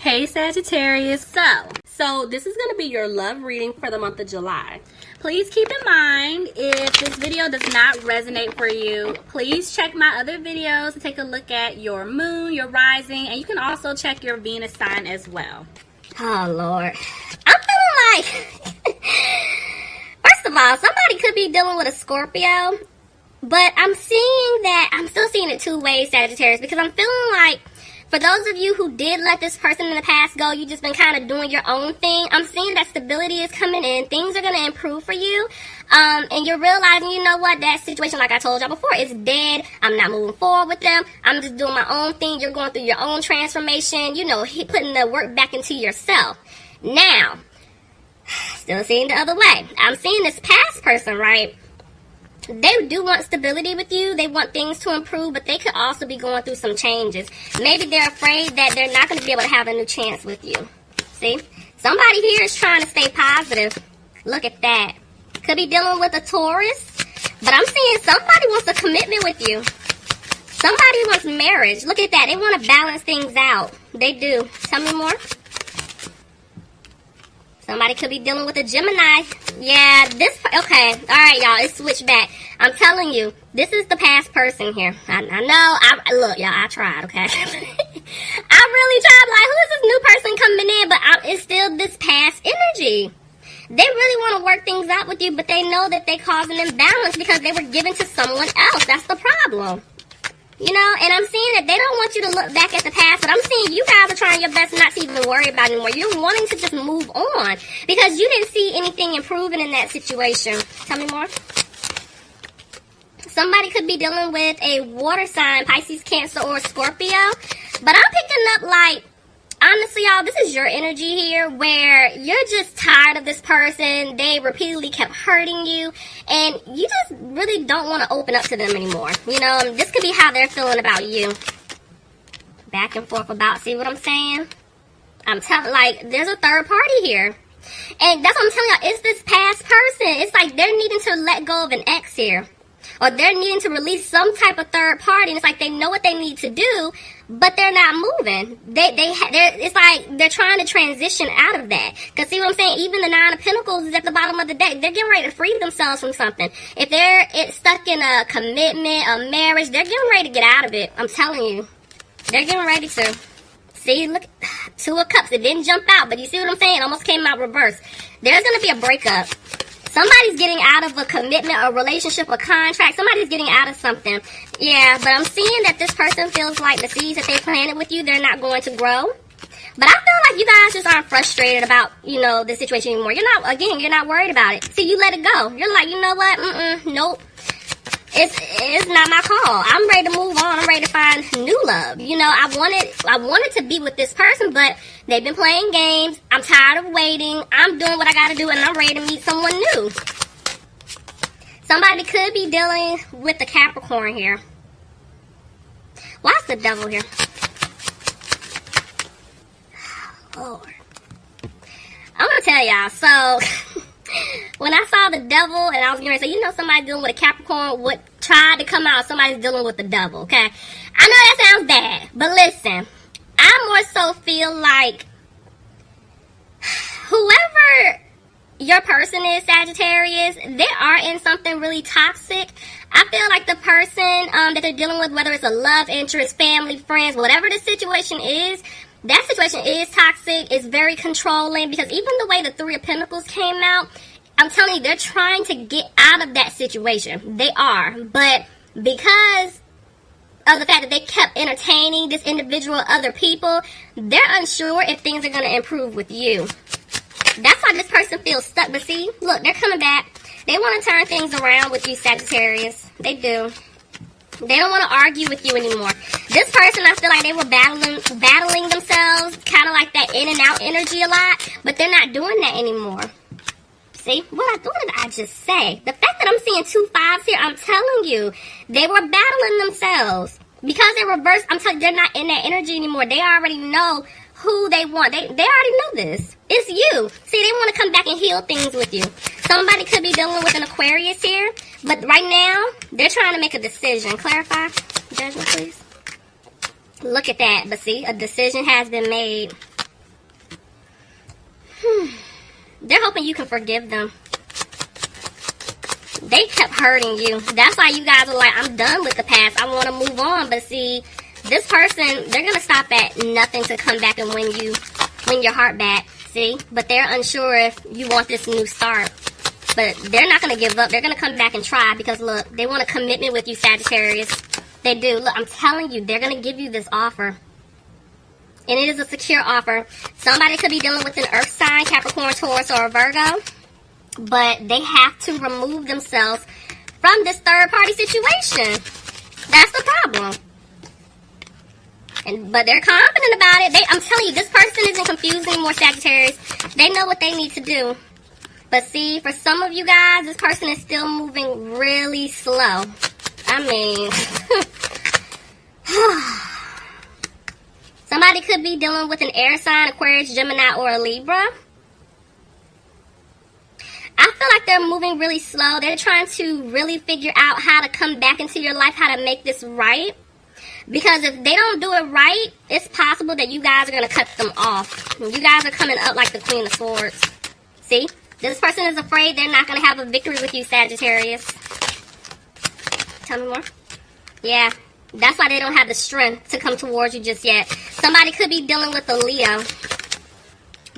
Hey Sagittarius, so this is going to be your love reading for the month of July. Please keep in mind, if this video does not resonate for you, please check my other videos to take a look at your moon, your rising, and you can also check your Venus sign as well. Oh Lord, I'm feeling like, first of all, somebody could be dealing with a Scorpio, but I'm still seeing it two ways, Sagittarius, because I'm feeling like, for those of you who did let this person in the past go, you just been kind of doing your own thing. I'm seeing that stability is coming in. Things are going to improve for you. And you're realizing, you know what, that situation, like I told y'all before, is dead. I'm not moving forward with them. I'm just doing my own thing. You're going through your own transformation. You know, putting the work back into yourself. Now, still seeing the other way. I'm seeing this past person, right? They do want stability with you. They want things to improve, but they could also be going through some changes. Maybe they're afraid that they're not going to be able to have a new chance with you. See? Somebody here is trying to stay positive. Look at that. Could be dealing with a Taurus, but I'm seeing somebody wants a commitment with you. Somebody wants marriage. Look at that. They want to balance things out. They do. Tell me more. Somebody could be dealing with a Gemini. Yeah, okay. All right, y'all, it's switched back. I'm telling you, this is the past person here. I know, look, y'all, I tried, okay? I really tried, like, who is this new person coming in? But it's still this past energy. They really want to work things out with you, but they know that they cause an imbalance because they were given to someone else. That's the problem. You know, and I'm seeing that they don't want you to look back at the past, but I'm seeing you guys are trying your best not to even worry about it anymore. You're wanting to just move on because you didn't see anything improving in that situation. Tell me more. Somebody could be dealing with a water sign, Pisces, Cancer, or Scorpio, but I'm picking up like, honestly, y'all, this is your energy here where you're just tired of this person. They repeatedly kept hurting you, and you just really don't want to open up to them anymore. You know, this could be how they're feeling about you. Back and forth about, see what I'm saying? I'm telling, like, there's a third party here. And that's what I'm telling y'all, it's this past person. It's like they're needing to let go of an ex here. Or they're needing to release some type of third party, and it's like they know what they need to do, but they're not moving. It's like they're trying to transition out of that. Because see what I'm saying? Even the Nine of Pentacles is at the bottom of the deck. They're getting ready to free themselves from something. If they're stuck in a commitment, a marriage, they're getting ready to get out of it. I'm telling you. They're getting ready to. See, look, Two of Cups. It didn't jump out, but you see what I'm saying? It almost came out reverse. There's going to be a breakup. Somebody's getting out of a commitment, a relationship, a contract. Somebody's getting out of something. Yeah, but I'm seeing that this person feels like the seeds that they planted with you, they're not going to grow. But I feel like you guys just aren't frustrated about, you know, the situation anymore. You're not worried about it. See, you let it go. You're like, you know what? Nope. It's not my call. I'm ready to move on. I'm ready to find new love. You know, I wanted to be with this person, but they've been playing games. I'm tired of waiting. I'm doing what I gotta do, and I'm ready to meet someone new. Somebody could be dealing with the Capricorn here. Why's the Devil here? Lord. I'm gonna tell y'all, so when I saw the Devil and I was going to say, you know, somebody dealing with a Capricorn would try to come out, somebody's dealing with the Devil, okay? I know that sounds bad, but listen, I more so feel like whoever your person is, Sagittarius, they are in something really toxic. I feel like the person that they're dealing with, whether it's a love interest, family, friends, whatever the situation is, that situation is toxic. It's very controlling because even the way the Three of Pentacles came out, I'm telling you, they're trying to get out of that situation. They are. But because of the fact that they kept entertaining this individual, other people, they're unsure if things are going to improve with you. That's why this person feels stuck. But see, look, they're coming back. They want to turn things around with you, Sagittarius. They do. They don't want to argue with you anymore. This person, I feel like they were battling themselves, kind of like that in and out energy a lot, but they're not doing that anymore. See, what did I just say? The fact that I'm seeing 2 5s here, I'm telling you, they were battling themselves. Because they're reversed, I'm telling you, they're not in that energy anymore. They already know who they want. They already know this. It's you. See, they want to come back and heal things with you. Somebody could be dealing with an Aquarius here, but right now, they're trying to make a decision. Clarify, judgment, please. Look at that. But see, a decision has been made. They're hoping you can forgive them. They kept hurting you. That's why you guys are like, I'm done with the past. I want to move on. But see, this person, they're going to stop at nothing to come back and win your heart back. See? But they're unsure if you want this new start. But they're not going to give up. They're going to come back and try because, look, they want a commitment with you, Sagittarius. They do. Look, I'm telling you, they're going to give you this offer. And it is a secure offer. Somebody could be dealing with an earth sign, Capricorn, Taurus, or a Virgo. But they have to remove themselves from this third-party situation. That's the problem. But they're confident about it. I'm telling you, this person isn't confused anymore, Sagittarius. They know what they need to do. But see, for some of you guys, this person is still moving really slow. I mean, somebody could be dealing with an air sign, Aquarius, Gemini, or a Libra. I feel like they're moving really slow. They're trying to really figure out how to come back into your life, how to make this right. Because if they don't do it right, it's possible that you guys are going to cut them off. You guys are coming up like the Queen of Swords. See? This person is afraid they're not going to have a victory with you, Sagittarius. Tell me more. Yeah. That's why they don't have the strength to come towards you just yet. Somebody could be dealing with a Leo.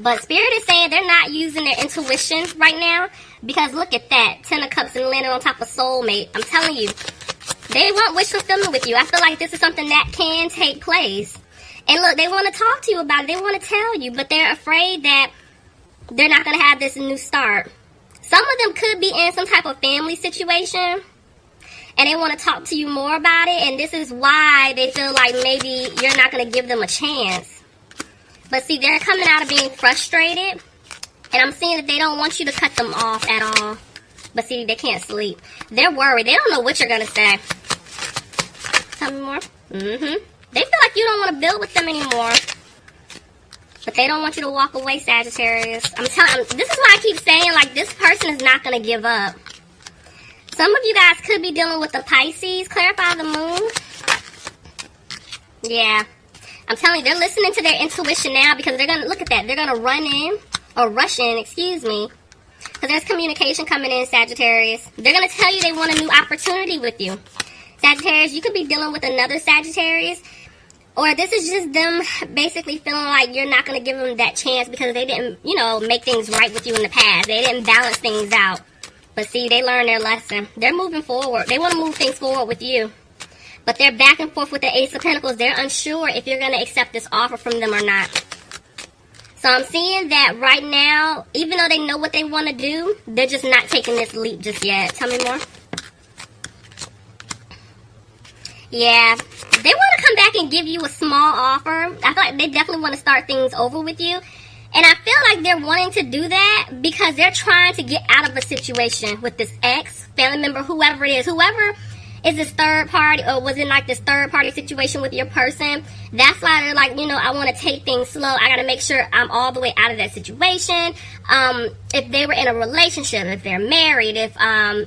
But Spirit is saying they're not using their intuition right now. Because look at that. 10 of Cups and landing on top of soulmate. I'm telling you. They want wish fulfillment with you. I feel like this is something that can take place. And look, they want to talk to you about it. They want to tell you. But they're afraid that they're not going to have this new start. Some of them could be in some type of family situation. And they want to talk to you more about it. And this is why they feel like maybe you're not going to give them a chance. But see, they're coming out of being frustrated. And I'm seeing that they don't want you to cut them off at all. But see, they can't sleep. They're worried. They don't know what you're going to say. Tell me more. They feel like you don't want to build with them anymore. But they don't want you to walk away, Sagittarius. I'm telling you, this is why I keep saying, like, this person is not going to give up. Some of you guys could be dealing with the Pisces. Clarify the moon. Yeah. I'm telling you, they're listening to their intuition now because they're going to, look at that, they're going to run in, or rush in, excuse me. Because there's communication coming in, Sagittarius. They're going to tell you they want a new opportunity with you. Sagittarius, you could be dealing with another Sagittarius. Or this is just them basically feeling like you're not going to give them that chance because they didn't, make things right with you in the past. They didn't balance things out. But see, they learned their lesson. They're moving forward. They want to move things forward with you. But they're back and forth with the Ace of Pentacles. They're unsure if you're going to accept this offer from them or not. So I'm seeing that right now, even though they know what they want to do, they're just not taking this leap just yet. Tell me more. Yeah. They want to come back and give you a small offer. I feel like they definitely want to start things over with you. And I feel like they're wanting to do that because they're trying to get out of a situation with this ex, family member, whoever it is. Whoever is this third party or was in like this third party situation with your person. That's why they're like, I want to take things slow. I got to make sure I'm all the way out of that situation. If they were in a relationship, if they're married, if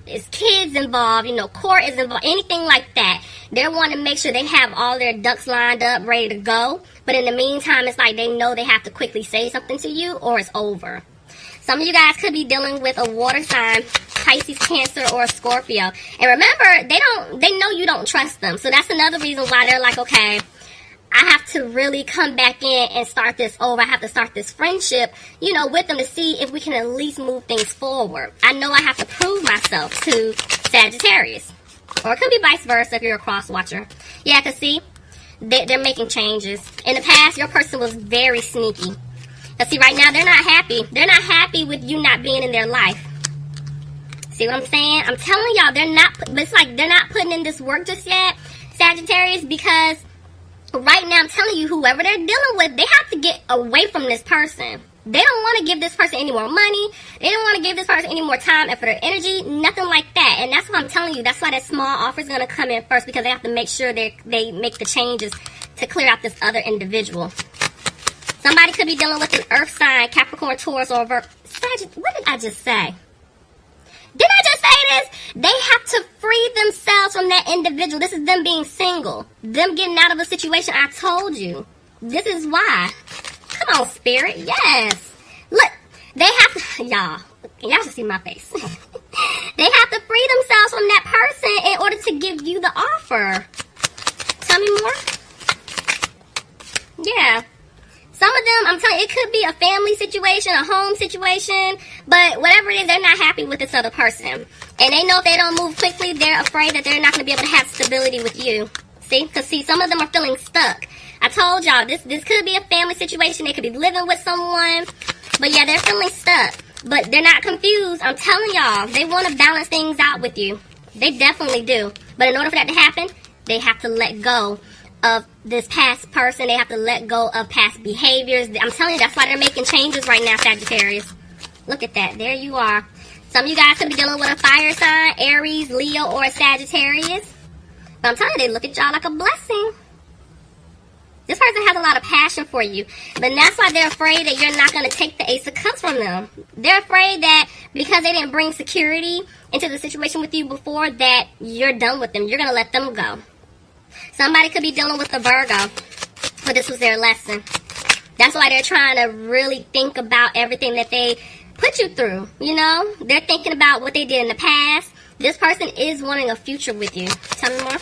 it's kids involved, court is involved, anything like that. They want to make sure they have all their ducks lined up, ready to go. But in the meantime, it's like they know they have to quickly say something to you or it's over. Some of you guys could be dealing with a water sign, Pisces, Cancer, or Scorpio. And remember, they know you don't trust them. So that's another reason why they're like, okay, I have to really come back in and start this over. I have to start this friendship, with them to see if we can at least move things forward. I know I have to prove myself to Sagittarius. Or it could be vice versa if you're a cross watcher. Yeah, because see, they're making changes. In the past, your person was very sneaky. But see, right now, they're not happy. They're not happy with you not being in their life. See what I'm saying? I'm telling y'all, it's like they're not putting in this work just yet, Sagittarius, because right now, I'm telling you, whoever they're dealing with, they have to get away from this person. They don't want to give this person any more money. They don't want to give this person any more time, effort, or energy. Nothing like that. And that's what I'm telling you. That's why that small offer is going to come in first, because they have to make sure they make the changes to clear out this other individual. Somebody could be dealing with an earth sign, Capricorn, Taurus, or Sagittarius. What did I just say? Did I just say this? They have to free themselves from that individual. This is them being single. Them getting out of a situation. I told you. This is why. Come on, Spirit. Yes. Look, They have to, y'all should see my face. They have to free themselves from that person in order to give you the offer. Tell me more. Yeah. Some of them, I'm telling you, it could be a family situation, a home situation, but whatever it is, they're not happy with this other person. And they know if they don't move quickly, they're afraid that they're not going to be able to have stability with you. See? Because, see, some of them are feeling stuck. I told y'all, this could be a family situation. They could be living with someone. But, yeah, they're feeling stuck. But they're not confused. I'm telling y'all, they want to balance things out with you. They definitely do. But in order for that to happen, they have to let go of this past person. They have to let go of past behaviors. I'm telling you, that's why they're making changes right now, Sagittarius. Look at that. There you are. Some of you guys could be dealing with a fire sign, Aries, Leo, or Sagittarius. But I'm telling you, they look at y'all like a blessing. This person has a lot of passion for you. But that's why they're afraid that you're not going to take the Ace of Cups from them. They're afraid that because they didn't bring security into the situation with you before, that you're done with them. You're going to let them go. Somebody could be dealing with a Virgo, but this was their lesson. That's why they're trying to really think about everything that they put you through, you know? They're thinking about what they did in the past. This person is wanting a future with you. Tell me more.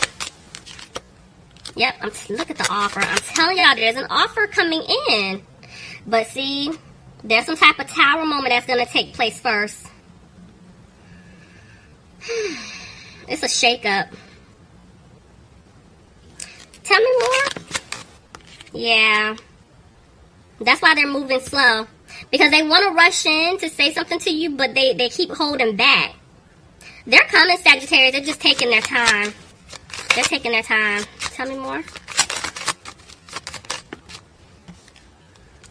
Yep, look at the offer. I'm telling y'all, there's an offer coming in. But see, there's some type of tower moment that's going to take place first. It's a shakeup. Tell me more. Yeah. That's why they're moving slow. Because they want to rush in to say something to you, but they keep holding back. They're coming, Sagittarius. They're just taking their time. They're taking their time. Tell me more.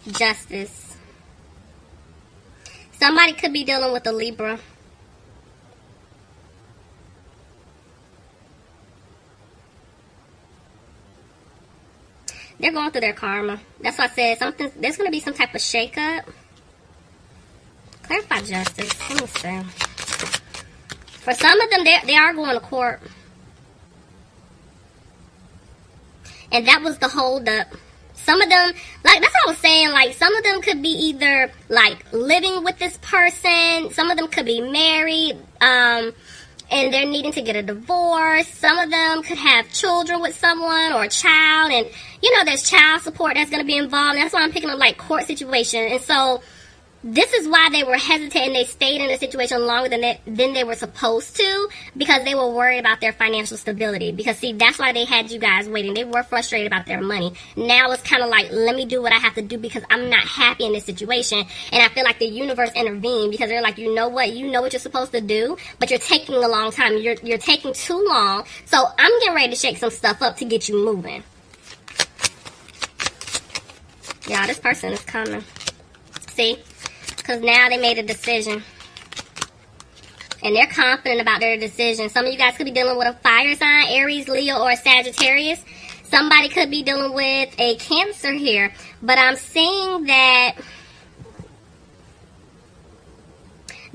Justice. Somebody could be dealing with a Libra. They're going through their karma. That's why I said there's going to be some type of shakeup. Clarify justice. Let me see. For some of them, they are going to court. And that was the holdup. Some of them, like, that's what I was saying, like, some of them could be either, like, living with this person. Some of them could be married, and they're needing to get a divorce. Some of them could have children with someone or a child, and, you know, there's child support that's going to be involved. And that's why I'm picking up, like, court situation. And so this is why they were hesitant and they stayed in the situation longer than they were supposed to, because they were worried about their financial stability. Because, see, that's why they had you guys waiting. They were frustrated about their money. Now it's kind of like, let me do what I have to do because I'm not happy in this situation. And I feel like the universe intervened because they're like, you know what? You know what you're supposed to do, but you're taking a long time. You're taking too long. So I'm getting ready to shake some stuff up to get you moving. Y'all, this person is coming. See? Because now they made a decision. And they're confident about their decision. Some of you guys could be dealing with a fire sign, Aries, Leo, or Sagittarius. Somebody could be dealing with a Cancer here. But I'm seeing that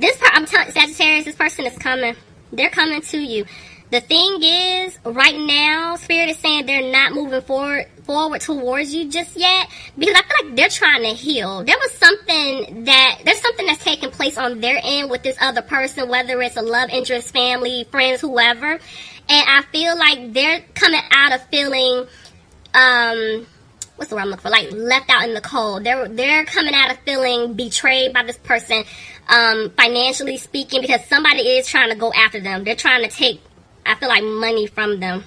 I'm telling Sagittarius, this person is coming. They're coming to you. The thing is, right now, Spirit is saying they're not moving forward towards you just yet, because I feel like they're trying to heal. There's something that's taking place on their end with this other person, whether it's a love interest, family, friends, whoever. And I feel like they're coming out of feeling, what's the word I'm looking for? Like left out in the cold. They're coming out of feeling betrayed by this person, financially speaking, because somebody is trying to go after them. They're trying to take, I feel like, money from them.